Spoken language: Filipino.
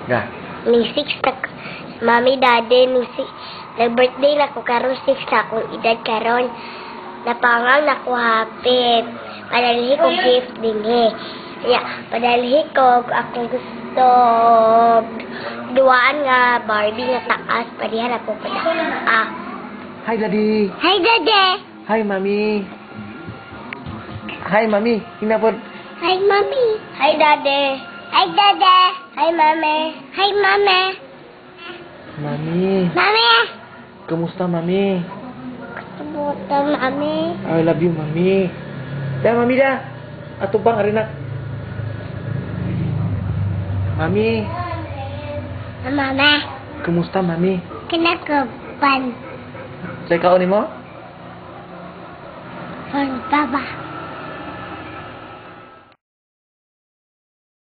Ga. Ni 6 na, mami, daddy, ni 6. Nag-birthday na ko karon 6 na akong edad karon. Napangang na ko happy. Padalhi ko gift din eh. Kaya, padalhi ko akong gusto. Duwaan nga Barbie nga taas. Padihan ako pa Hi, Daddy. Hi, Daddy. Hi, Mami. Hi, Mami. Hinapod. Hi, Mami. Hi, Daddy. Hi, Daddy. Hi, Mami. Hi, Mami. Mami. Mami. Kumusta, Mami? Kamusta, Mami? I love you, Mami. Da, Mami da. Ato bang arinak? Mami. Mama. Kumusta, Mami? Kinakapan. Sa ikaw ni mo? Papa.